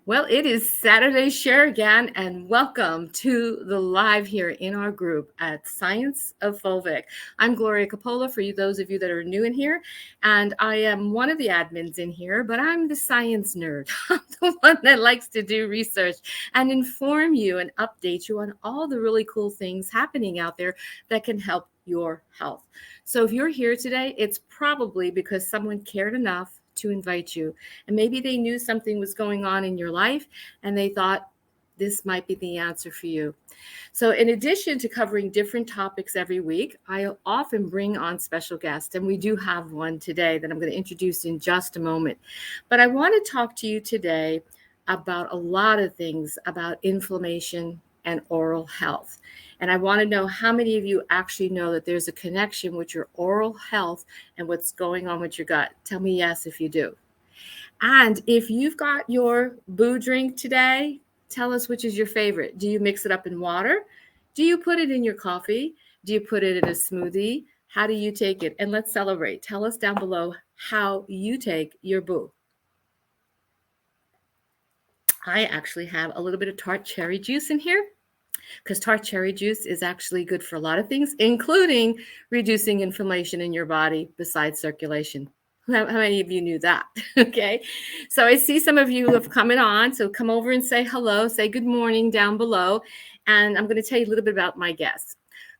Well, it is Saturday Share again, and welcome to the live here in our group at Science of Fulvic. I'm Gloria Coppola, for you, those of you that are new in here, and I am one of the admins in here, but I'm the science nerd. I'm the one that likes to do research and inform you and update you on all the really cool things happening out there that can help your health. So if you're here today, it's probably because someone cared enough to invite you. And maybe they knew something was going on in your life and they thought this might be the answer for you. So, in addition to covering different topics every week, I often bring on special guests, and we do have one today that I'm going to introduce in just a moment. But I want to talk to you today about a lot of things about inflammation and oral health. And I want to know how many of you actually know that there's a connection with your oral health and what's going on with your gut. Tell me yes if you do. And if you've got your boo drink today, tell us which is your favorite. Do you mix it up in water? Do you put it in your coffee? Do you put it in a smoothie? How do you take it? And let's celebrate. Tell us down below how you take your boo. I actually have a little bit of tart cherry juice in here because tart cherry juice is actually good for a lot of things, including reducing inflammation in your body besides circulation. How many of you knew that? Okay. So I see some of you have come on. So come over and say hello, say good morning down below. And I'm going to tell you a little bit about my guests.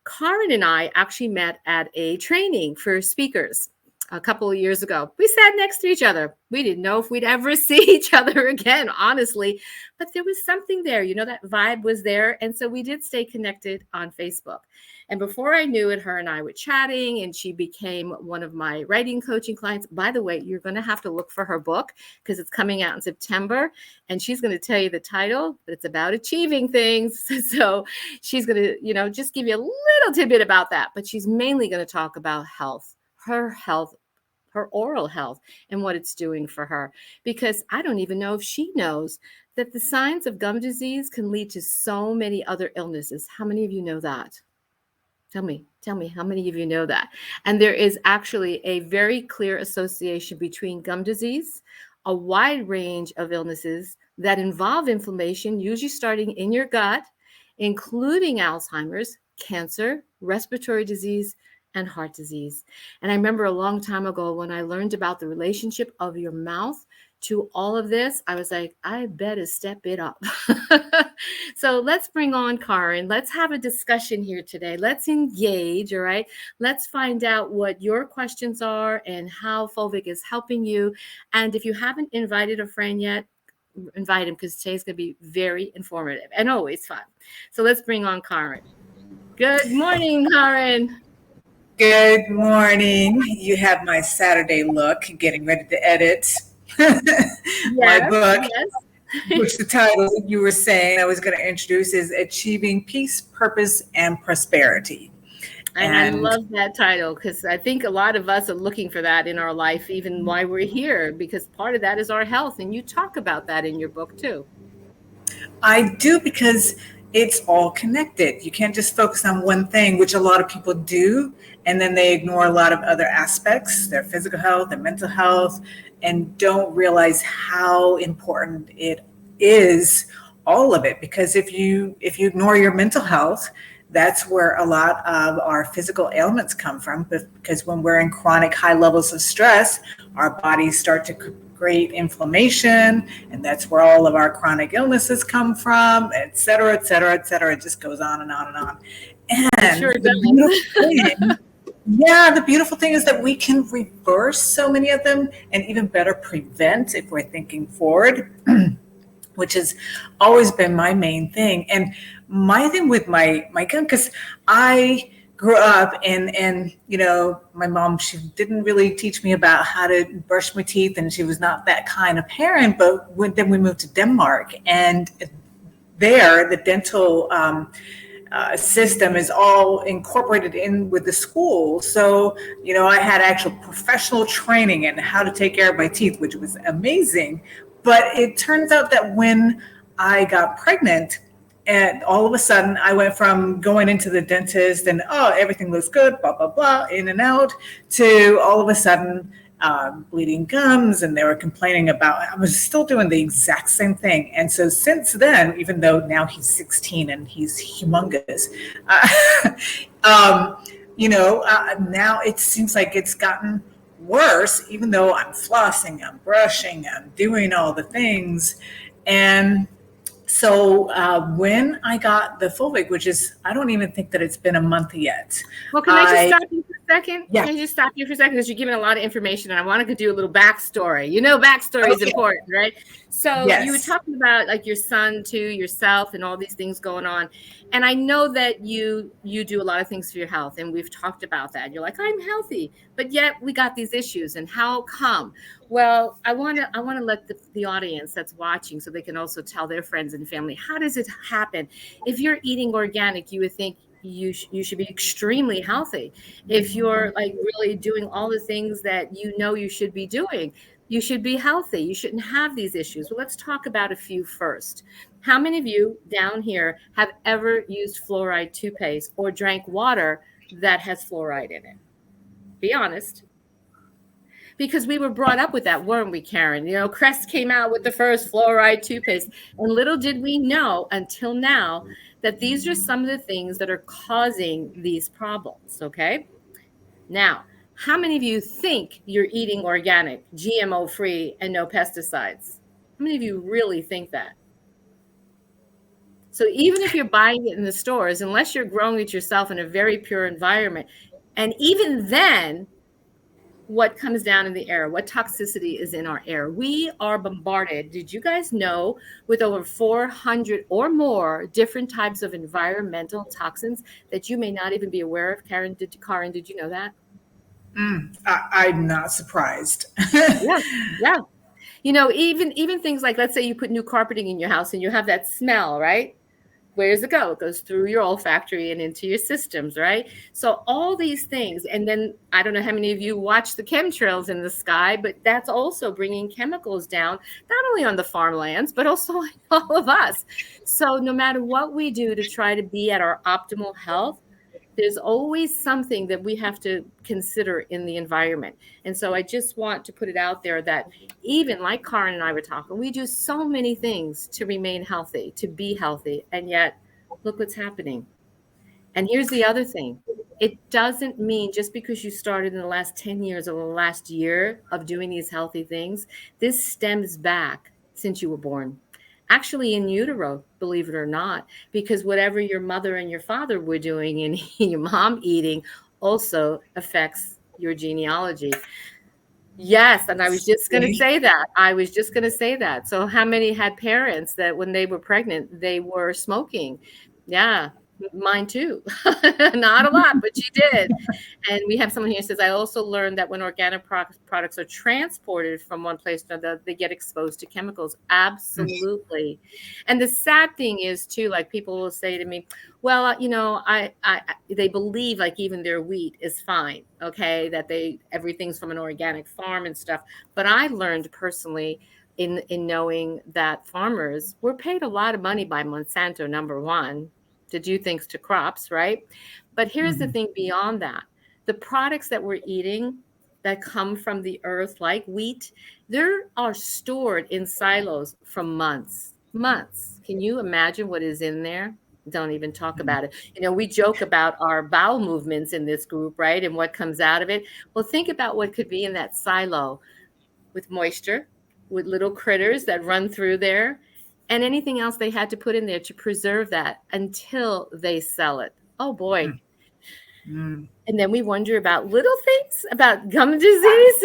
Karin and I actually met at a training for speakers a couple of years ago. We sat next to each other. We didn't know if we'd ever see each other again, honestly, but there was something there, that vibe was there. And so we did stay connected on Facebook. And before I knew it, her and I were chatting, and she became one of my writing coaching clients. By the way, you're going to have to look for her book because it's coming out in September, and she's going to tell you the title, but it's about achieving things. So she's going to, just give you a little tidbit about that, but she's mainly going to talk about health, her oral health, and what it's doing for her. Because I don't even know if she knows that the signs of gum disease can lead to so many other illnesses. How many of you know that? Tell me, how many of you know that? And there is actually a very clear association between gum disease, a wide range of illnesses that involve inflammation, usually starting in your gut, including Alzheimer's, cancer, respiratory disease, and heart disease. And I remember a long time ago when I learned about the relationship of your mouth to all of this, I was like, I better step it up. So let's bring on Karin. Let's have a discussion here today. Let's engage, all right? Let's find out what your questions are and how Fulvic is helping you. And if you haven't invited a friend yet, invite him because today's going to be very informative and always fun. So let's bring on Karin. Good morning, Karin. Good morning. You have my Saturday look, getting ready to edit my book, which the title you were saying I was going to introduce is Achieving Peace, Purpose, and Prosperity. And I love that title because I think a lot of us are looking for that in our life, even why we're here, because part of that is our health. And you talk about that in your book too. I do, because it's all connected. You can't just focus on one thing, which a lot of people do, and then they ignore a lot of other aspects, their physical health, their mental health, and don't realize how important it is, all of it. Because if you ignore your mental health, that's where a lot of our physical ailments come from, because when we're in chronic high levels of stress, our bodies start to create inflammation, and that's where all of our chronic illnesses come from, et cetera, et cetera, et cetera. It just goes on and on and on. And sure the beautiful thing is that we can reverse so many of them, and even better prevent if we're thinking forward, which has always been my main thing. And my thing with my gum, because I grew up and my mom, she didn't really teach me about how to brush my teeth, and she was not that kind of parent. But then we moved to Denmark, and there the dental system is all incorporated in with the school. So, I had actual professional training in how to take care of my teeth, which was amazing. But it turns out that when I got pregnant, and all of a sudden I went from going into the dentist and, everything looks good, blah, blah, blah, in and out, to all of a sudden bleeding gums, and they were complaining about, I was still doing the exact same thing. And so since then, even though now he's 16 and he's humongous, now it seems like it's gotten worse, even though I'm flossing, I'm brushing, I'm doing all the things. And so when I got the Fulvic, which is, I don't even think that it's been a month yet. Well, can I just stop you for a second? Yeah. Can I just stop you for a second? Because you're giving a lot of information, and I want to do a little backstory. Backstory is important, right? So Yes. You were talking about like your son too, yourself, and all these things going on. And I know that you do a lot of things for your health, and we've talked about that. You're like, I'm healthy, but yet we got these issues, and how come? Well, I want to let the audience that's watching, so they can also tell their friends and family, how does it happen? If you're eating organic, you would think you should be extremely healthy. If you're like really doing all the things that you should be doing, you should be healthy. You shouldn't have these issues. Well, let's talk about a few first. How many of you down here have ever used fluoride toothpaste or drank water that has fluoride in it? Be honest. Because we were brought up with that, weren't we, Karen? Crest came out with the first fluoride toothpaste. And little did we know until now that these are some of the things that are causing these problems, okay? Now, how many of you think you're eating organic, GMO-free, and no pesticides? How many of you really think that? So even if you're buying it in the stores, unless you're growing it yourself in a very pure environment, and even then, what comes down in the air, what toxicity is in our air. We are bombarded, did you guys know, with over 400 or more different types of environmental toxins that you may not even be aware of? Karen, did you know that? I'm not surprised. Yeah. Even things like, let's say you put new carpeting in your house and you have that smell, right? Where does it go? It goes through your olfactory and into your systems, right? So all these things. And then I don't know how many of you watch the chemtrails in the sky, but that's also bringing chemicals down, not only on the farmlands, but also on all of us. So no matter what we do to try to be at our optimal health, there's always something that we have to consider in the environment. And so I just want to put it out there that even like Karen and I were talking, we do so many things to remain healthy, to be healthy. And yet, look what's happening. And here's the other thing. It doesn't mean just because you started in the last 10 years or the last year of doing these healthy things, this stems back since you were born. Actually in utero, believe it or not, because whatever your mother and your father were doing and your mom eating also affects your genealogy. Yes, and I was just going to say that. So how many had parents that when they were pregnant, they were smoking? Yeah, mine too. Not a lot, but she did. And we have someone here who says, I also learned that when organic products are transported from one place to another, they get exposed to chemicals. Absolutely. And the sad thing is too, like people will say to me, well, they believe like even their wheat is fine. Okay. That everything's from an organic farm and stuff. But I learned personally in knowing that farmers were paid a lot of money by Monsanto, number one, to do things to crops, right? But here's the thing beyond that. The products that we're eating that come from the earth, like wheat, they are stored in silos for months. Can you imagine what is in there? Don't even talk about it. We joke about our bowel movements in this group, right? And what comes out of it. Well, think about what could be in that silo with moisture, with little critters that run through there, and anything else they had to put in there to preserve that until they sell it. Oh boy. And then we wonder about little things, about gum disease.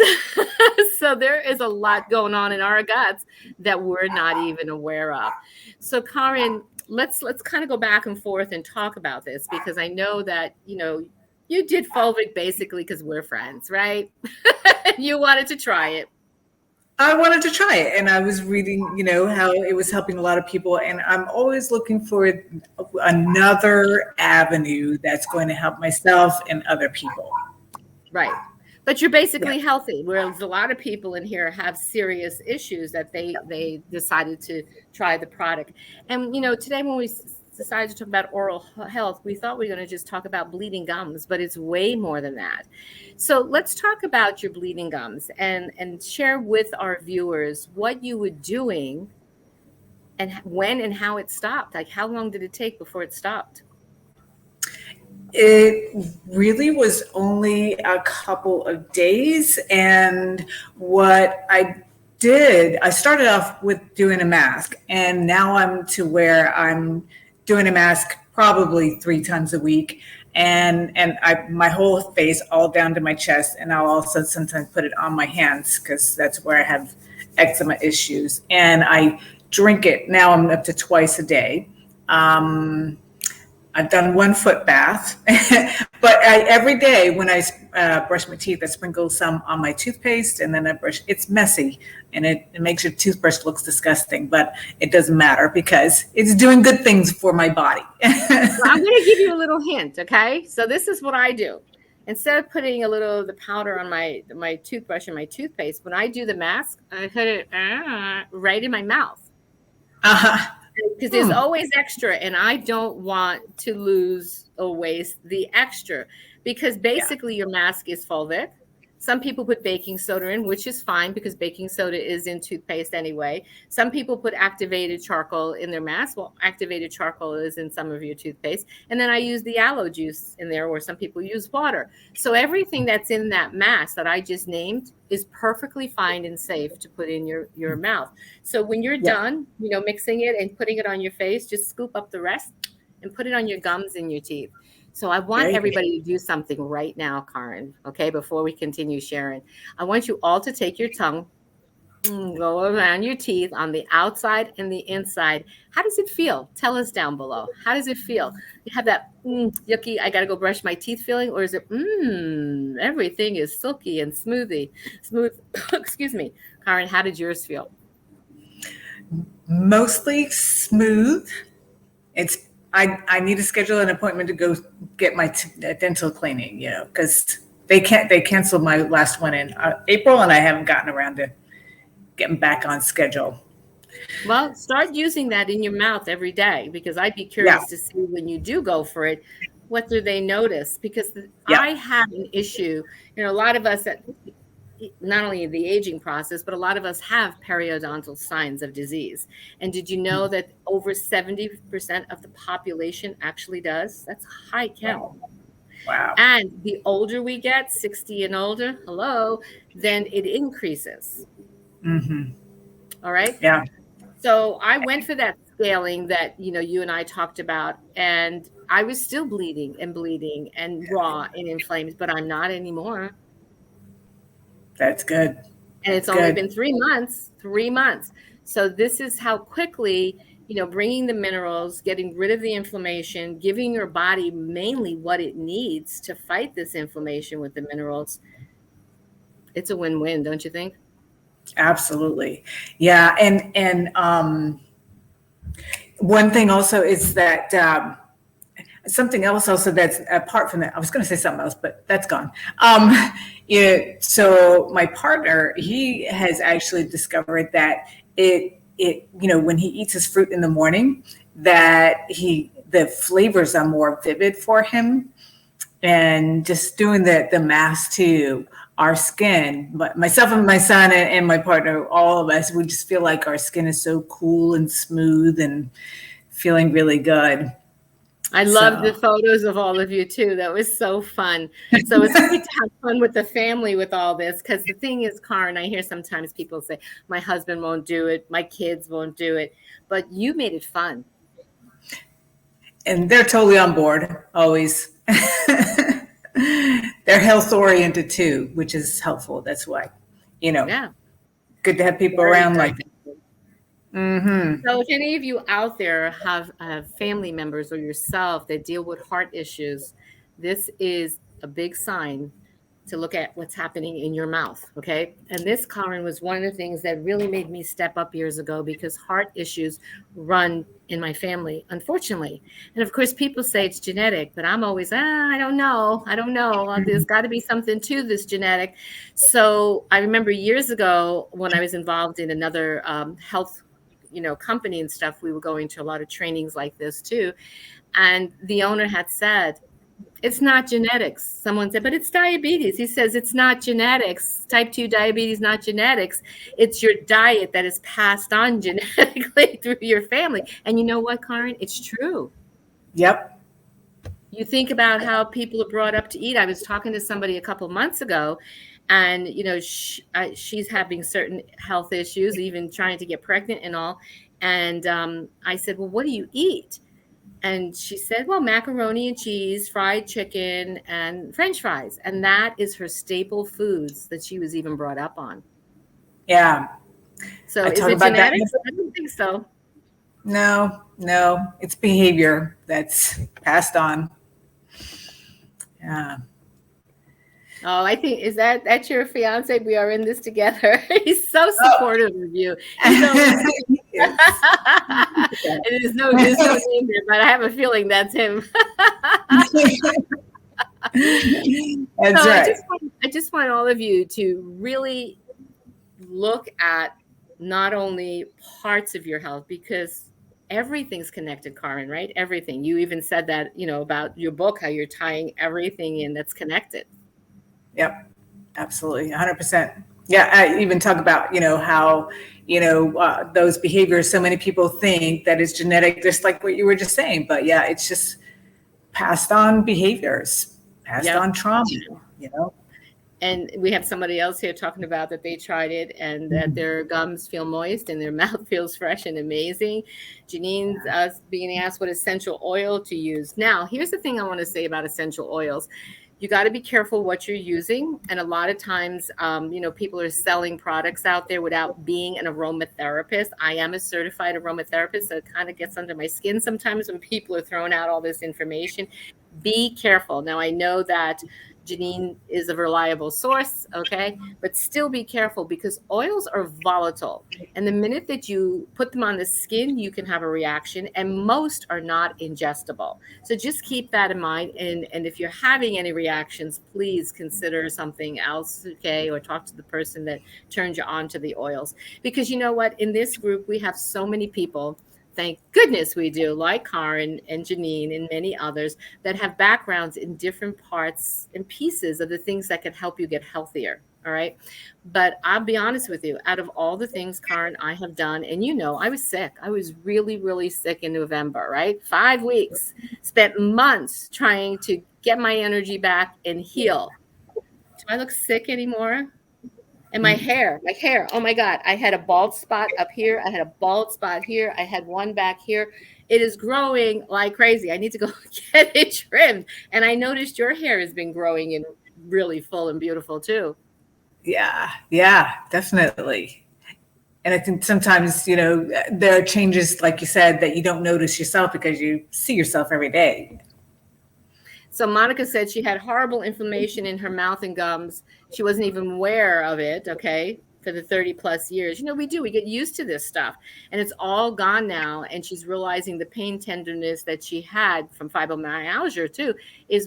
So there is a lot going on in our guts that we're not even aware of. So Karen, let's kind of go back and forth and talk about this, because I know that, you did Fulvic basically because we're friends, right? You wanted to try it. I wanted to try it, and I was reading, how it was helping a lot of people, and I'm always looking for another avenue that's going to help myself and other people. Right. But you're basically healthy, whereas a lot of people in here have serious issues that they decided to try the product. And, today when we decided to talk about oral health, we thought we were going to just talk about bleeding gums, but it's way more than that. So let's talk about your bleeding gums and share with our viewers what you were doing and when and how it stopped. Like, how long did it take before it stopped? It really was only a couple of days. And what I did, I started off with doing a mask, and now I'm to where I'm doing a mask probably 3 times a week. And my whole face all down to my chest. And I'll also sometimes put it on my hands because that's where I have eczema issues. And I drink it. Now I'm up to twice a day. I've done 1 foot bath, but every day when I brush my teeth, I sprinkle some on my toothpaste, and then I brush. It's messy, and it makes your toothbrush looks disgusting, but it doesn't matter because it's doing good things for my body. Well, I'm going to give you a little hint, okay? So this is what I do. Instead of putting a little of the powder on my toothbrush and my toothpaste, when I do the mask, I put it right in my mouth. Uh-huh. Because there's always extra, and I don't want to lose or waste the extra, because basically your mask is fulvic. Some people put baking soda in, which is fine because baking soda is in toothpaste anyway. Some people put activated charcoal in their mask. Well, activated charcoal is in some of your toothpaste. And then I use the aloe juice in there, or some people use water. So everything that's in that mask that I just named is perfectly fine and safe to put in your mouth. So when you're done, mixing it and putting it on your face, just scoop up the rest and put it on your gums and your teeth. So I want everybody to do something right now, Karen, okay, before we continue sharing. I want you all to take your tongue, go around your teeth on the outside and the inside. How does it feel? Tell us down below. How does it feel? You have that yucky, I got to go brush my teeth feeling, or is it, everything is silky and smooth? Excuse me. Karen, how did yours feel? Mostly smooth. I need to schedule an appointment to go get my dental cleaning, because they canceled my last one in April, and I haven't gotten around to getting back on schedule. Well, start using that in your mouth every day, because I'd be curious to see when you do go for it, what do they notice? Because I have an issue. A lot of us not only the aging process, but a lot of us have periodontal signs of disease. And did you know that over 70% of the population actually does? That's a high count. Wow. And the older we get, 60 and older, then it increases. Mm-hmm. All right. Yeah. So I went for that scaling that, you and I talked about, and I was still bleeding and raw and inflamed, but I'm not anymore. That's good. And it's only been 3 months, 3 months. So this is how quickly, bringing the minerals, getting rid of the inflammation, giving your body mainly what it needs to fight this inflammation with the minerals. It's a win-win, don't you think? Absolutely. Yeah. And one thing also is that something else also that's apart from that, I was going to say something else, but that's gone. So my partner, he has actually discovered that it when he eats his fruit in the morning, that the flavors are more vivid for him. And just doing the mask to our skin, but myself and my son and my partner, all of us, we just feel like our skin is so cool and smooth and feeling really good. I love the photos of all of you too. That was so fun. So it's great to have fun with the family with all this. Because the thing is, Karen, I hear sometimes people say, my husband won't do it, my kids won't do it, but you made it fun. And they're totally on board, always. They're health oriented too, which is helpful. That's why, good to have people around like that. Mm-hmm. So if any of you out there have family members or yourself that deal with heart issues, this is a big sign to look at what's happening in your mouth, okay? And this, Karen, was one of the things that really made me step up years ago, because heart issues run in my family, unfortunately. And of course, people say it's genetic, but I'm always, I don't know. There's got to be something to this genetic. So I remember years ago when I was involved in another health company and stuff, we were going to a lot of trainings like this too. And the owner had said, it's not genetics. Someone said, but it's diabetes. He says, it's not genetics. Type 2 diabetes, not genetics. It's your diet that is passed on genetically through your family. And you know what, Karen? It's true. Yep. You think about how people are brought up to eat. I was talking to somebody a couple months ago, and she's having certain health issues, even trying to get pregnant and all. And I said, well, what do you eat? And she said, well, macaroni and cheese, fried chicken, and French fries. And that is her staple foods that she was even brought up on. Yeah. So is it genetics? I don't think so. No, it's behavior that's passed on. Yeah. Oh, I think, that's your fiance? We are in this together. He's so supportive of you. There's no name there, but I have a feeling that's him. That's right. I just want all of you to really look at not only parts of your health, because everything's connected, Karen, right? Everything. You even said that, about your book, how you're tying everything in that's connected. Yep, absolutely, 100%. Yeah, I even talk about, how, those behaviors, so many people think that it's genetic, just like what you were just saying. But yeah, it's just passed on behaviors, passed on trauma, And we have somebody else here talking about that they tried it and that their gums feel moist and their mouth feels fresh and amazing. Janine's being asked what essential oil to use. Now, here's the thing I want to say about essential oils. You got to be careful what you're using. And a lot of times, people are selling products out there without being an aromatherapist. I am a certified aromatherapist, so it kind of gets under my skin sometimes when people are throwing out all this information. Be careful. Now, I know that Janine is a reliable source, okay? But still be careful, because oils are volatile. And the minute that you put them on the skin, you can have a reaction, and most are not ingestible. So just keep that in mind. And if you're having any reactions, please consider something else, okay? Or talk to the person that turned you on to the oils. Because you know what? In this group, we have so many people, thank goodness we do, like Karen and Janine and many others, that have backgrounds in different parts and pieces of the things that can help you get healthier. All right. But I'll be honest with you, out of all the things, Karen, I have done, and I was sick. I was really, really sick in November, right? 5 weeks, spent months trying to get my energy back and heal. Do I look sick anymore? And my hair, oh my God, I had a bald spot up here. I had a bald spot here. I had one back here. It is growing like crazy. I need to go get it trimmed. And I noticed your hair has been growing and really full and beautiful too. Yeah, definitely. And I think sometimes, there are changes, like you said, that you don't notice yourself because you see yourself every day. So Monica said she had horrible inflammation in her mouth and gums. She wasn't even aware of it, okay, for the 30 plus years. We get used to this stuff, and it's all gone now. And she's realizing the pain tenderness that she had from fibromyalgia too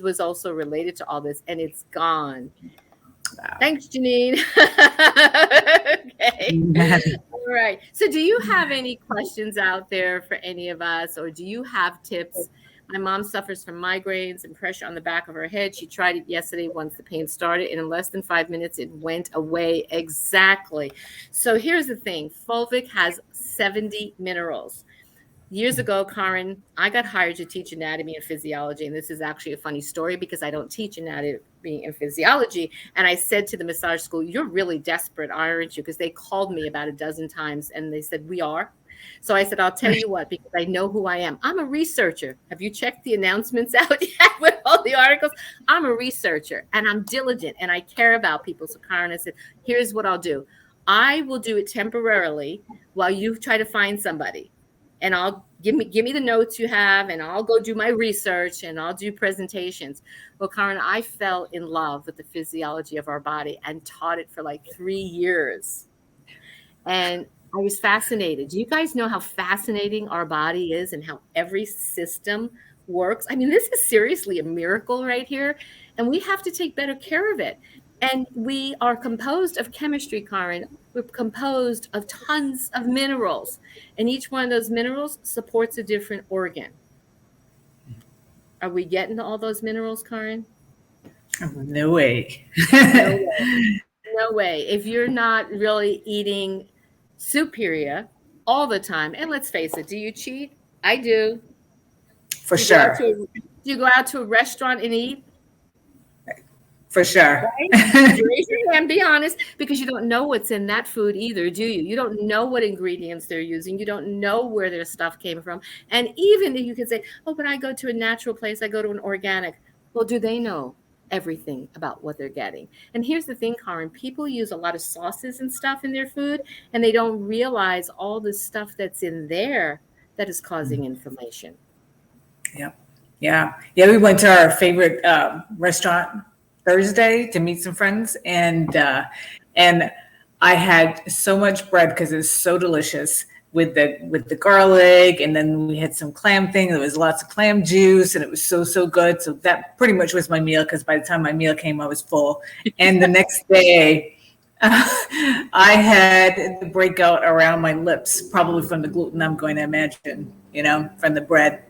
was also related to all this, and it's gone. Wow. Thanks, Janine. Okay. All right. So do you have any questions out there for any of us, or do you have tips? My mom suffers from migraines and pressure on the back of her head. She tried it yesterday once the pain started, and in less than 5 minutes, it went away. Exactly. So here's the thing. Fulvic has 70 minerals. Years ago, Karen, I got hired to teach anatomy and physiology. And this is actually a funny story because I don't teach anatomy and physiology. And I said to the massage school, you're really desperate, aren't you? Because they called me about a dozen times and they said, we are. So I said, I'll tell you what, because I know who I am. I'm a researcher. Have you checked the announcements out yet with all the articles? I'm a researcher and I'm diligent and I care about people. So Karen, I said, here's what I'll do. I will do it temporarily while you try to find somebody. And I'll give me the notes you have, and I'll go do my research and I'll do presentations. Well, Karen, I fell in love with the physiology of our body and taught it for like 3 years. And I was fascinated. Do you guys know how fascinating our body is and how every system works? I mean, this is seriously a miracle right here. And we have to take better care of it. And we are composed of chemistry, Karen. We're composed of tons of minerals, and each one of those minerals supports a different organ. Are we getting all those minerals, Karen? No way. No way. No way. If you're not really eating superior all the time, and let's face it, do you cheat? I do. For Do you go out to sure. do you go out to a restaurant and eat? For sure. Right? You raise your hand, be honest, because you don't know what's in that food either, do you? You don't know what ingredients they're using. You don't know where their stuff came from. And even if you could say, oh, but I go to a natural place, I go to an organic. Well, do they know everything about what they're getting? And here's the thing, Karen, people use a lot of sauces and stuff in their food, and they don't realize all the stuff that's in there that is causing inflammation. Yeah. Yeah. Yeah. We went to our favorite restaurant Thursday to meet some friends, and I had so much bread because it's so delicious with the garlic, and then we had some clam thing. There was lots of clam juice, and it was so good. So that pretty much was my meal, because by the time my meal came, I was full. And the next day, I had the breakout around my lips, probably from the gluten, I'm going to imagine, from the bread.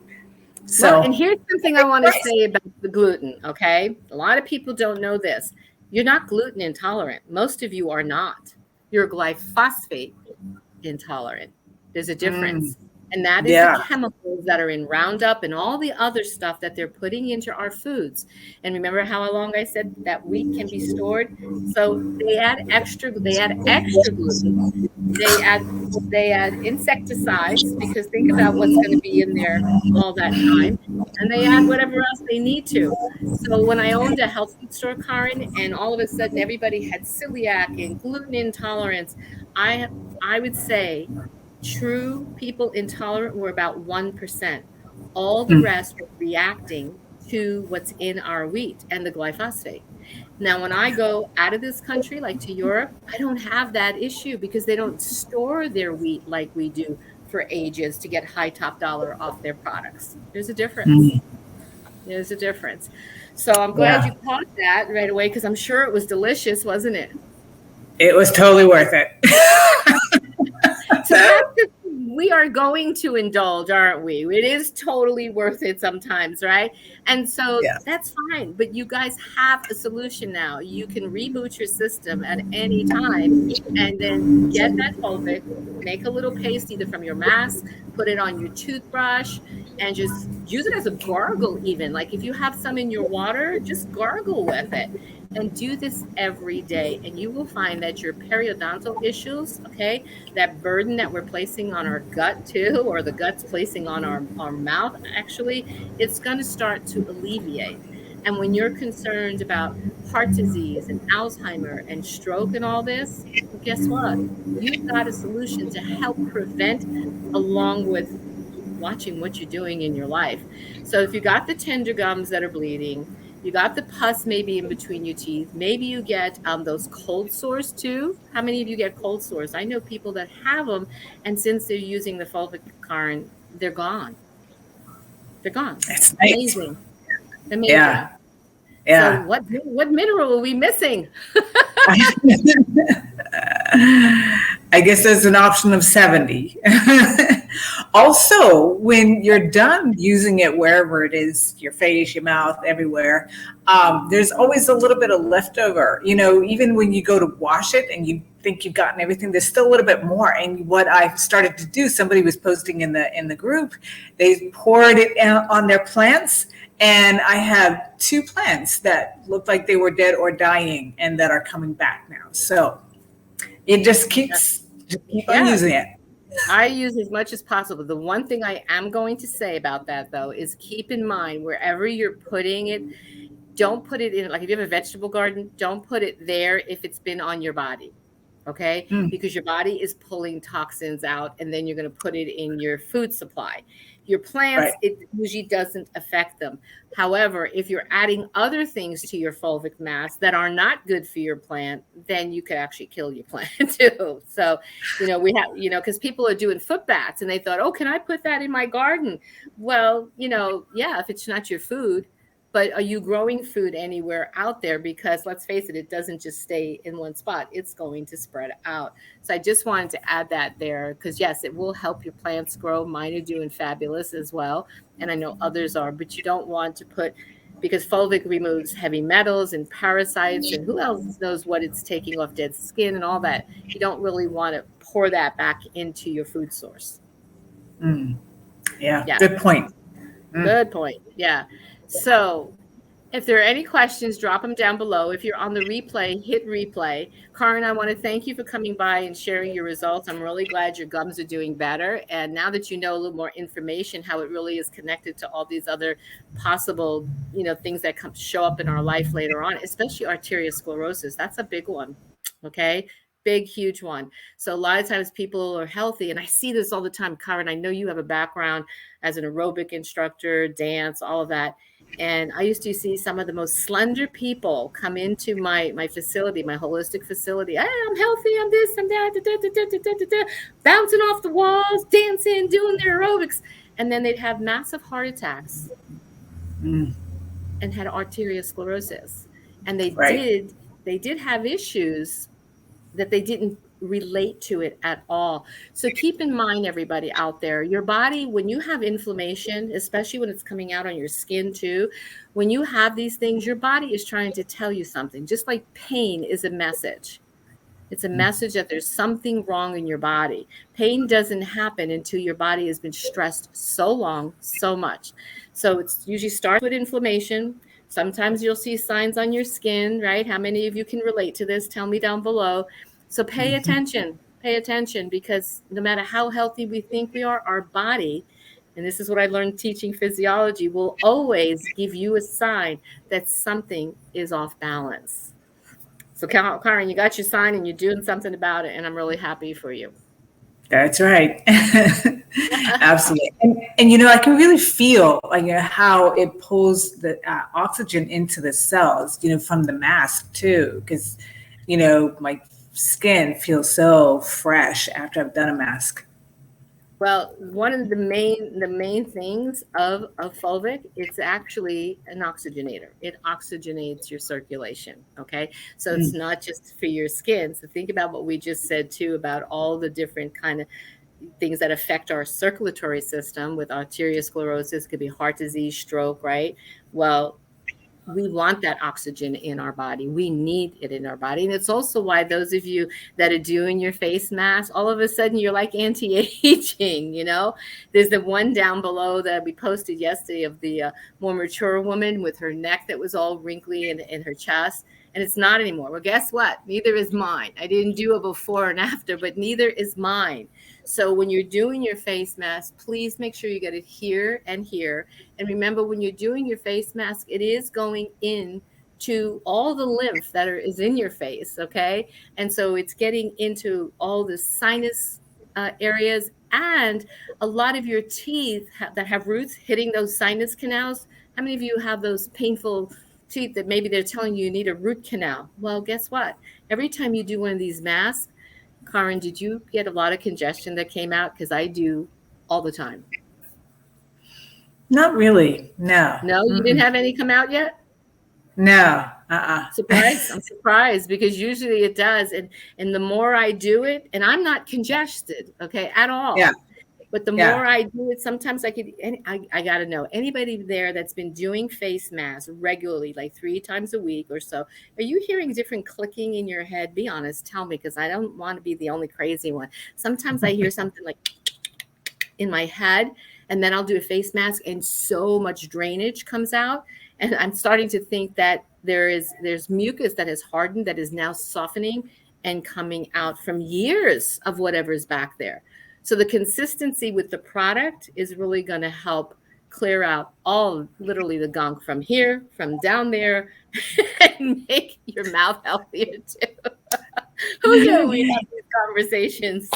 Well, and So here's something I want to say about the gluten, okay? A lot of people don't know this. You're not gluten intolerant. Most of you are not. You're glyphosate intolerant. There's a mm, difference. And that is the yeah. chemicals that are in Roundup and all the other stuff that they're putting into our foods. And remember how long I said that wheat can be stored? So they add extra gluten. They add insecticides, because think about what's going to be in there all that time. And they add whatever else they need to. So when I owned a health food store, Karen, and all of a sudden everybody had celiac and gluten intolerance, I would say true people intolerant were about 1%. All the Mm, rest were reacting to what's in our wheat and the glyphosate. Now, when I go out of this country, like to Europe, I don't have that issue because they don't store their wheat like we do for ages to get high top dollar off their products. There's a difference. mm, There's a difference. So I'm glad yeah. you caught that right away, because I'm sure it was delicious, wasn't it? It was totally worth it. So that's the, we are going to indulge, aren't we? It is totally worth it sometimes, right? And so Yeah. that's fine. But you guys have a solution now. You can reboot your system at any time, and then get that fulvic, make a little paste either from your mask, put it on your toothbrush, and just use it as a gargle even. Like if you have some in your water, just gargle with it. And do this every day, and you will find that your periodontal issues, okay, that burden that we're placing on our gut too, or the gut's placing on our mouth, actually, it's going to start to alleviate. And when you're concerned about heart disease and Alzheimer and stroke and all this, well, guess what? You've got a solution to help prevent, along with watching what you're doing in your life. So if you got the tender gums that are bleeding, you got the pus maybe in between your teeth. Maybe you get those cold sores too. How many of you get cold sores? I know people that have them, and since they're using the fulvic, Karen, they're gone. They're gone. It's nice. Amazing, amazing. Yeah. So Yeah. what mineral are we missing? I guess there's an option of 70. Also, when you're done using it wherever it is, your face, your mouth, everywhere, there's always a little bit of leftover. Even when you go to wash it and you think you've gotten everything, there's still a little bit more. And what I started to do, somebody was posting in the group, they poured it on their plants. And I have 2 plants that look like they were dead or dying and that are coming back now. So it just keep on Yeah. using it. I use as much as possible. The one thing I am going to say about that, though, is keep in mind wherever you're putting it, don't put it in, like if you have a vegetable garden, don't put it there if it's been on your body. Okay. Mm, Because your body is pulling toxins out, and then you're going to put it in your food supply. Your plants, right. it usually doesn't affect them. However, if you're adding other things to your fulvic mass that are not good for your plant, then you could actually kill your plant too. So, we have, because people are doing foot baths and they thought, oh, can I put that in my garden? Well, yeah, if it's not your food, But are you growing food anywhere out there? Because let's face it, it doesn't just stay in one spot. It's going to spread out. So I just wanted to add that there because, yes, it will help your plants grow. Mine are doing fabulous as well. And I know others are, but you don't want to put, because fulvic removes heavy metals and parasites, and who else knows what it's taking off dead skin and all that. You don't really want to pour that back into your food source. Yeah, Yeah. good point. Good point. Yeah. So if there are any questions, drop them down below. If you're on the replay, hit replay. Karin, I want to thank you for coming by and sharing your results. I'm really glad your gums are doing better. And now that you know a little more information, how it really is connected to all these other possible, things that show up in our life later on, especially arteriosclerosis. That's a big one. Okay. Big, huge one. So a lot of times people are healthy, and I see this all the time. Karin, I know you have a background as an aerobic instructor, dance, all of that. And I used to see some of the most slender people come into my facility, my holistic facility. Hey, I'm healthy, I'm this, I'm that, da, da, da, da, da, da, da, bouncing off the walls, dancing, doing their aerobics. And then they'd have massive heart attacks and had arteriosclerosis. And they did have issues that they didn't relate to it at all. So keep in mind, everybody out there, your body, when you have inflammation, especially when it's coming out on your skin too, when you have these things, your body is trying to tell you something. Just like pain is a message. It's a message that there's something wrong in your body. Pain doesn't happen until your body has been stressed so long, so much. So it's usually starts with inflammation. Sometimes you'll see signs on your skin, right? How many of you can relate to this? Tell me down below. So pay attention, because no matter how healthy we think we are, our body, and this is what I learned teaching physiology, will always give you a sign that something is off balance. So Karin, you got your sign and you're doing something about it, and I'm really happy for you. That's right. Absolutely. And I can really feel how it pulls the oxygen into the cells, from the mask too, because, my skin feels so fresh after I've done a mask. Well, one of the main things of fulvic, it's actually an oxygenator. It oxygenates your circulation. Okay. So it's not just for your skin. So think about what we just said too, about all the different kind of things that affect our circulatory system. With arteriosclerosis, could be heart disease, stroke, right? Well, we want that oxygen in our body. We need it in our body. And it's also why those of you that are doing your face mask, all of a sudden you're like anti-aging, There's the one down below that we posted yesterday of the more mature woman with her neck that was all wrinkly and her chest. And it's not anymore. Well, guess what? Neither is mine. I didn't do a before and after, but neither is mine. So when you're doing your face mask, please make sure you get it here and here. And remember, when you're doing your face mask, it is going in to all the lymph that is in your face, okay? And so it's getting into all the sinus areas, and a lot of your teeth that have roots hitting those sinus canals. How many of you have those painful teeth that maybe they're telling you need a root canal? Well, guess what? Every time you do one of these masks, Karin, did you get a lot of congestion that came out? Because I do all the time. Not really. No. No, you didn't have any come out yet? No. Surprised. I'm surprised, because usually it does. And the more I do it, and I'm not congested, okay, at all. Yeah. But the more I do it, sometimes I got to know, anybody there that's been doing face masks regularly, like 3 times a week or so, are you hearing different clicking in your head? Be honest, tell me, because I don't want to be the only crazy one. Sometimes I hear something like in my head, and then I'll do a face mask and so much drainage comes out. And I'm starting to think that there's mucus that has hardened, that is now softening and coming out from years of whatever's back there. So the consistency with the product is really going to help clear out literally the gunk from here, from down there, and make your mouth healthier too. Who knew we have these conversations?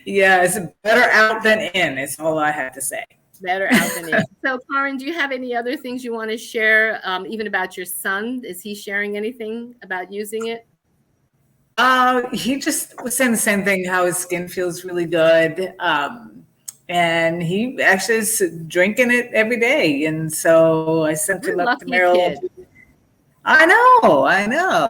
Yeah, it's better out than in. It's all I have to say. Better out than in. So, Karin, do you have any other things you want to share, even about your son? Is he sharing anything about using it? He just was saying the same thing, how his skin feels really good. And he actually is drinking it every day. And so I sent What him a up to lucky Maryland. kid. I know, I know.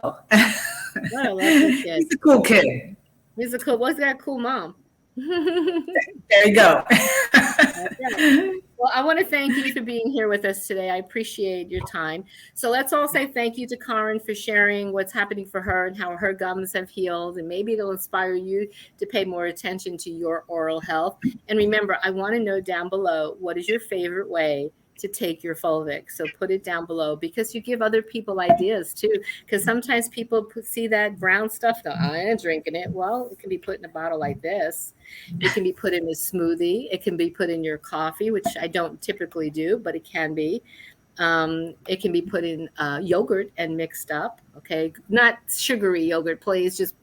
What a lucky kid. He's a cool kid. He's a cool, what's that cool mom? There you go. That's right. Well, I want to thank you for being here with us today. I appreciate your time. So let's all say thank you to Karen for sharing what's happening for her and how her gums have healed. And maybe it'll inspire you to pay more attention to your oral health. And remember, I want to know down below, what is your favorite way to take your Fulvic? So put it down below, because you give other people ideas too. Because sometimes people see that brown stuff, go, I ain't drinking it. Well, it can be put in a bottle like this. It can be put in a smoothie. It can be put in your coffee, which I don't typically do, but it can be. It can be put in yogurt and mixed up. Okay, not sugary yogurt, please. Just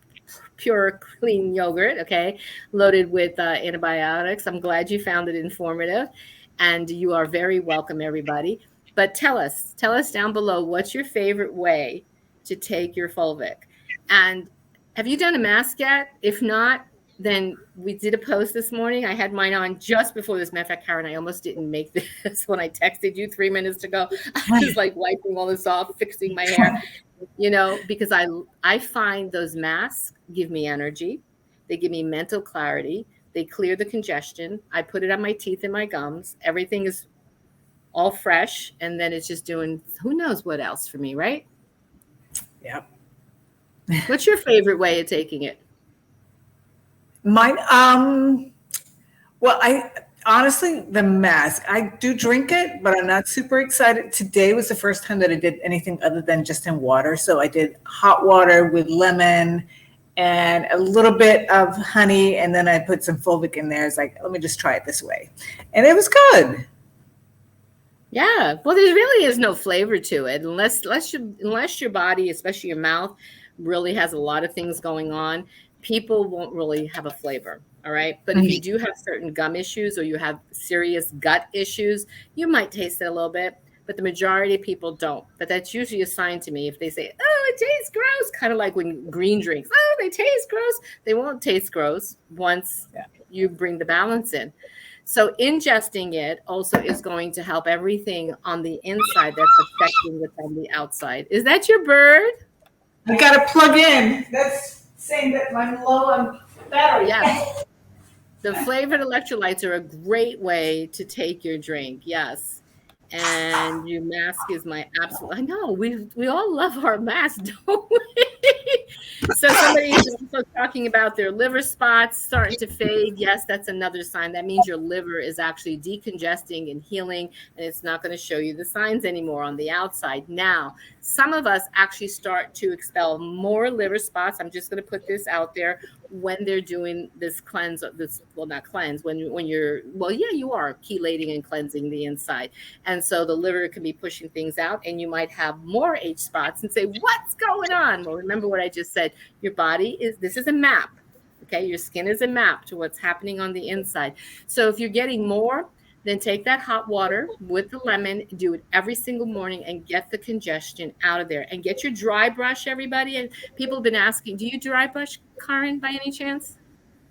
pure, clean yogurt. Okay, loaded with antibiotics. I'm glad you found it informative, and you are very welcome, everybody. But tell us down below, what's your favorite way to take your Fulvic? And have you done a mask yet? If not, then we did a post this morning. I had mine on just before this. Matter of fact, Karen, I almost didn't make this when I texted you 3 minutes ago. I was like wiping all this off, fixing my hair, because I find those masks give me energy. They give me mental clarity. They clear the congestion. I put it on my teeth and my gums. Everything is all fresh. And then it's just doing who knows what else for me, right? Yep. What's your favorite way of taking it? Mine, well, I honestly, the mask, I do drink it, but I'm not super excited. Today was the first time that I did anything other than just in water. So I did hot water with lemon and a little bit of honey, and then I put some Fulvic in there. It's like, let me just try it this way. And it was good. Yeah. Well, there really is no flavor to it unless your body, especially your mouth, really has a lot of things going on. People won't really have a flavor. All right. But if you do have certain gum issues or you have serious gut issues, you might taste it a little bit, but the majority of people don't. But that's usually a sign to me if they say, oh, it tastes gross, kind of like when green drinks, oh, they taste gross. They won't taste gross once you bring the balance in. So ingesting it also is going to help everything on the inside that's affecting what's on the outside. Is that your bird? I got to plug in. That's saying that I'm low on battery. Yes. The flavored electrolytes are a great way to take your drink. Yes. And your mask is my absolute. I know we all love our mask, don't we? So somebody is also talking about their liver spots starting to fade. Yes, that's another sign. That means your liver is actually decongesting and healing, and it's not going to show you the signs anymore on the outside. Now, some of us actually start to expel more liver spots. I'm just going to put this out there. When they're doing this cleanse, not cleanse, when you're, you are chelating and cleansing the inside. And so the liver can be pushing things out, and you might have more H spots and say, what's going on? Well, remember what I just said. Your body this is a map. Okay. Your skin is a map to what's happening on the inside. So if you're getting more, then take that hot water with the lemon, do it every single morning, and get the congestion out of there. And get your dry brush, everybody. And people have been asking, do you dry brush, Karen, by any chance?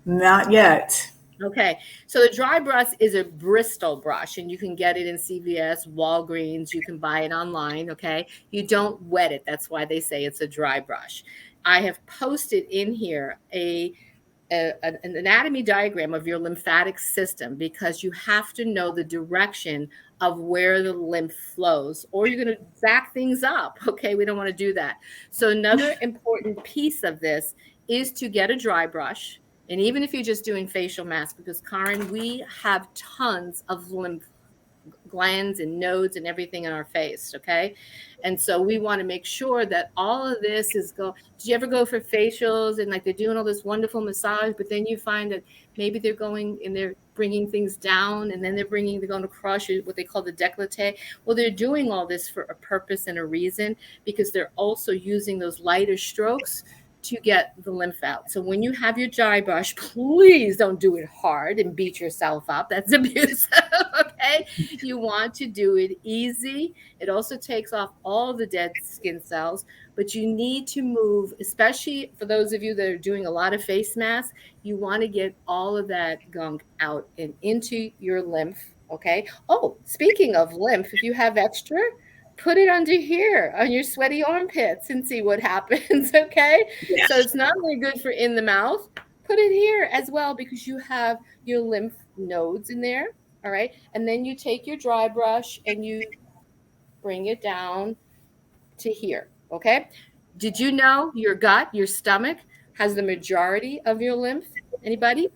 Not yet. Okay. So the dry brush is a Bristol brush, and you can get it in CVS, Walgreens. You can buy it online. Okay. You don't wet it. That's why they say it's a dry brush. I have posted in here an anatomy diagram of your lymphatic system, because you have to know the direction of where the lymph flows, or you're going to back things up. Okay, we don't want to do that. So another important piece of this is to get a dry brush. And even if you're just doing facial masks, because Karen, we have tons of lymph glands and nodes and everything in our face. Okay. And so we want to make sure that all of this is did you ever go for facials and like they're doing all this wonderful massage, but then you find that maybe they're going and they're bringing things down, and then they're going to crush what they call the décolleté. Well, they're doing all this for a purpose and a reason, because they're also using those lighter strokes to get the lymph out. So when you have your dry brush, please don't do it hard and beat yourself up. That's abusive. Okay. Okay. You want to do it easy. It also takes off all the dead skin cells, but you need to move, especially for those of you that are doing a lot of face masks, you want to get all of that gunk out and into your lymph. Okay. Oh, speaking of lymph, if you have extra, put it under here on your sweaty armpits and see what happens. Okay. Yeah. So it's not only good for in the mouth, put it here as well because you have your lymph nodes in there. All right. And then you take your dry brush and you bring it down to here. Okay. Did you know your gut, your stomach has the majority of your lymph? Anybody?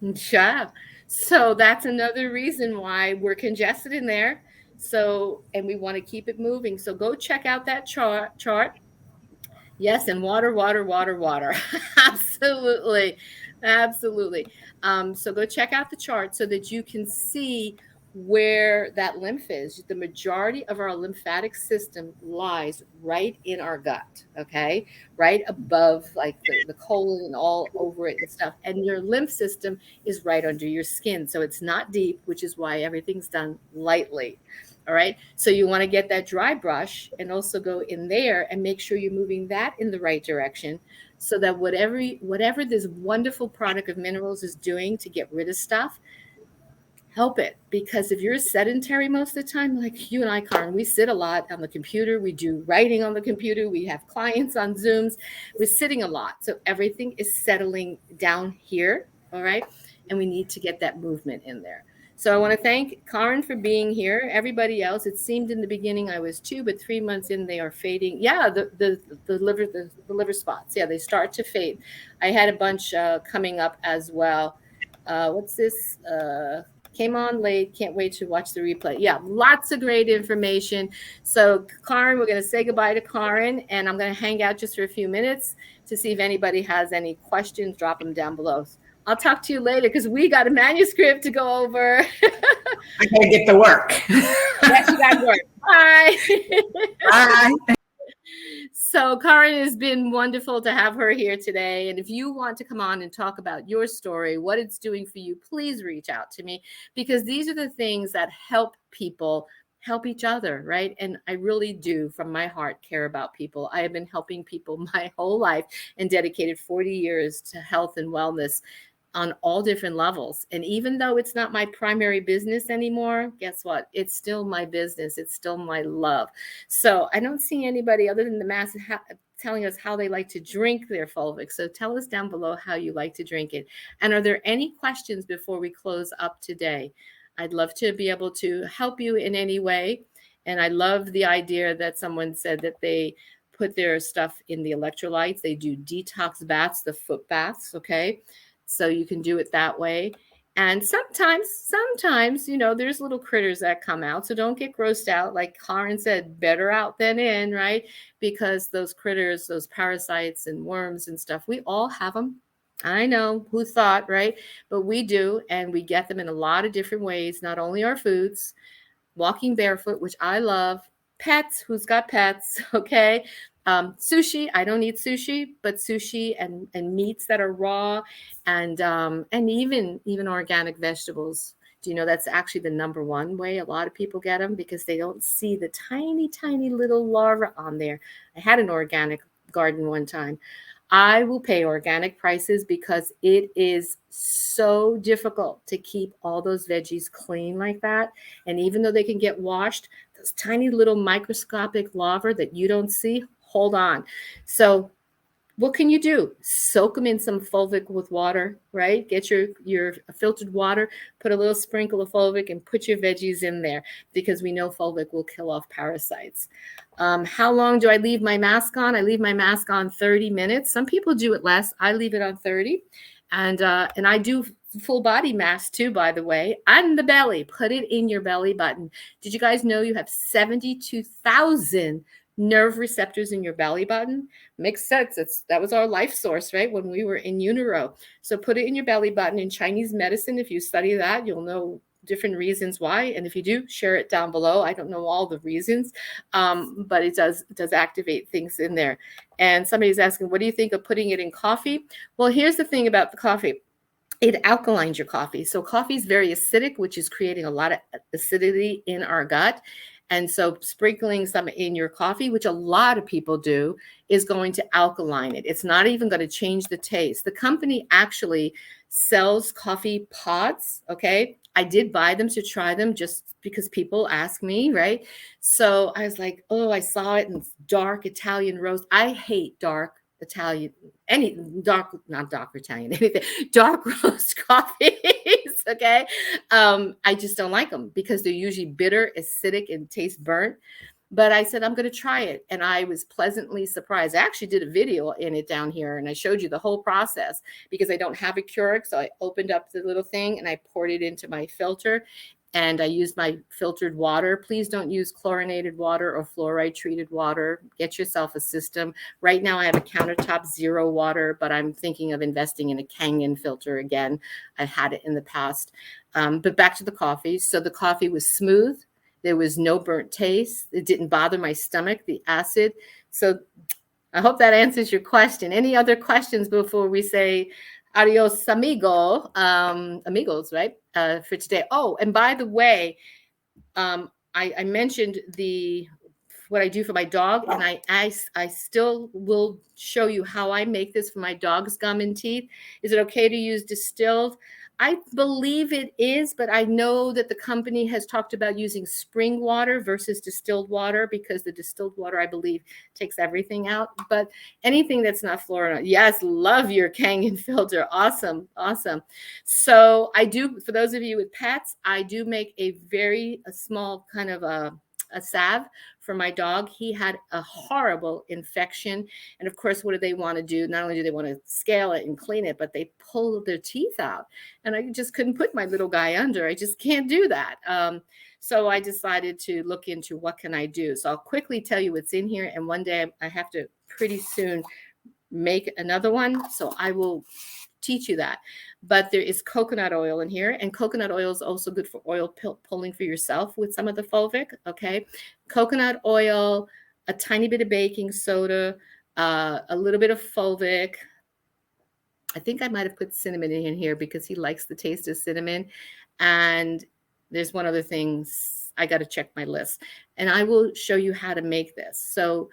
Yeah. So that's another reason why we're congested in there. So, and we want to keep it moving. So go check out that chart. Yes, and water, water, water, water. Absolutely. Absolutely. So go check out the chart so that you can see where that lymph is. The majority of our lymphatic system lies right in our gut, okay? Right above like the colon and all over it and stuff. And your lymph system is right under your skin. So it's not deep, which is why everything's done lightly. All right. So you want to get that dry brush and also go in there and make sure you're moving that in the right direction so that whatever this wonderful product of minerals is doing to get rid of stuff, help it. Because if you're sedentary most of the time, like you and I, Karen, we sit a lot on the computer. We do writing on the computer. We have clients on Zooms. We're sitting a lot. So everything is settling down here. All right. And we need to get that movement in there. So I want to thank Karen for being here. Everybody else, it seemed in the beginning I was 2, but 3 months in they are fading. Yeah, the liver spots. Yeah, they start to fade. I had a bunch coming up as well. What's this? Came on late. Can't wait to watch the replay. Yeah, lots of great information. So Karen, we're going to say goodbye to Karen, and I'm going to hang out just for a few minutes to see if anybody has any questions. Drop them down below. I'll talk to you later because we got a manuscript to go over. I gotta get to work. Yes, you got to work. Bye. Bye. So Karen, has been wonderful to have her here today. And if you want to come on and talk about your story, what it's doing for you, please reach out to me because these are the things that help people help each other, right? And I really do, from my heart, care about people. I have been helping people my whole life and dedicated 40 years to health and wellness on all different levels. And even though it's not my primary business anymore, guess what? It's still my business. It's still my love. So I don't see anybody other than the mass telling us how they like to drink their fulvic. So tell us down below how you like to drink it. And are there any questions before we close up today? I'd love to be able to help you in any way. And I love the idea that someone said that they put their stuff in the electrolytes. They do detox baths, the foot baths, okay? So you can do it that way. And sometimes, there's little critters that come out. So don't get grossed out. Like Karen said, better out than in, right? Because those critters, those parasites and worms and stuff, we all have them. I know, who thought, right? But we do. And we get them in a lot of different ways, not only our foods, walking barefoot, which I love, pets, who's got pets, okay? Sushi, I don't eat sushi, but sushi and meats that are raw and even organic vegetables. Do you know that's actually the number one way a lot of people get them because they don't see the tiny, tiny little larva on there. I had an organic garden one time. I will pay organic prices because it is so difficult to keep all those veggies clean like that. And even though they can get washed, those tiny little microscopic larvae that you don't see, hold on. So what can you do? Soak them in some fulvic with water, right? Get your filtered water, put a little sprinkle of fulvic and put your veggies in there because we know fulvic will kill off parasites. How long do I leave my mask on? I leave my mask on 30 minutes. Some people do it less. I leave it on 30. And I do full body mask too, by the way, on the belly. Put it in your belly button. Did you guys know you have 72,000 nerve receptors in your belly button? Makes sense. That was our life source, right? When we were in utero. So put it in your belly button. In Chinese medicine, if you study that, you'll know different reasons why. And if you do, share it down below. I don't know all the reasons, but it does activate things in there. And somebody's asking, what do you think of putting it in coffee? Well, here's the thing about the coffee. it alkalines your coffee. So coffee is very acidic, which is creating a lot of acidity in our gut. And so sprinkling some in your coffee, which a lot of people do, is going to alkaline it. It's not even going to change the taste. The company actually sells coffee pods. Okay. I did buy them to try them just because people ask me, right? So I was like, oh, I saw it, and it's dark Italian roast. I hate dark Italian, any dark, not dark Italian, anything, dark roast coffees. Okay. I just don't like them because they're usually bitter, acidic, and taste burnt. But I said, I'm going to try it. And I was pleasantly surprised. I actually did a video in it down here, and I showed you the whole process because I don't have a Keurig. So I opened up the little thing and I poured it into my filter, and I used my filtered water. Please don't use chlorinated water or fluoride treated water. Get yourself a system. Right now I have a countertop zero water, but I'm thinking of investing in a Kangen filter again. I had it in the past. But back to the coffee. So the coffee was smooth. There was no burnt taste. It didn't bother my stomach, the acid. So I hope that answers your question. Any other questions before we say adios, amigos, right? For today. Oh, and by the way, I mentioned what I do for my dog, and I still will show you how I make this for my dog's gum and teeth. Is it okay to use distilled? I believe it is, but I know that the company has talked about using spring water versus distilled water because the distilled water, I believe, takes everything out. But anything that's not fluoride, yes, love your Kangen filter. Awesome, awesome. So I do, for those of you with pets, I do make a small kind of a salve for my dog. He had a horrible infection. And of course, what do they want to do? Not only do they want to scale it and clean it, but they pull their teeth out. And I just couldn't put my little guy under. I just can't do that. So I decided to look into what can I do. So I'll quickly tell you what's in here. And one day I have to pretty soon make another one. So I will teach you that. But there is coconut oil in here, and coconut oil is also good for oil pulling for yourself with some of the fulvic. Okay. Coconut oil, a tiny bit of baking soda, a little bit of fulvic. I think I might have put cinnamon in here because he likes the taste of cinnamon. And there's one other thing. I got to check my list, and I will show you how to make this. So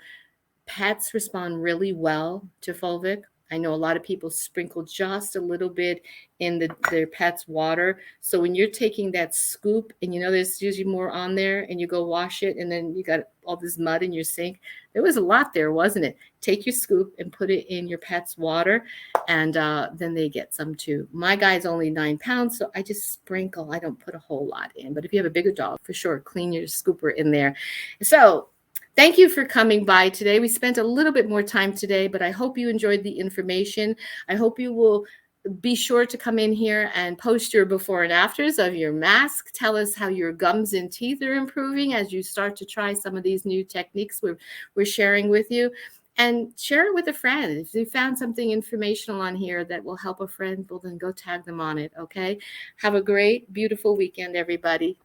pets respond really well to fulvic. I know a lot of people sprinkle just a little bit in their pet's water. So when you're taking that scoop, and there's usually more on there, and you go wash it, and then you got all this mud in your sink. There was a lot there, wasn't it? Take your scoop and put it in your pet's water, and then they get some too. My guy's only 9 pounds, so I just sprinkle. I don't put a whole lot in. But if you have a bigger dog, for sure, clean your scooper in there. So thank you for coming by today. We spent a little bit more time today, but I hope you enjoyed the information. I hope you will be sure to come in here and post your before and afters of your mask. Tell us how your gums and teeth are improving as you start to try some of these new techniques we're sharing with you. And share it with a friend. If you found something informational on here that will help a friend, well, then go tag them on it, okay? Have a great, beautiful weekend, everybody.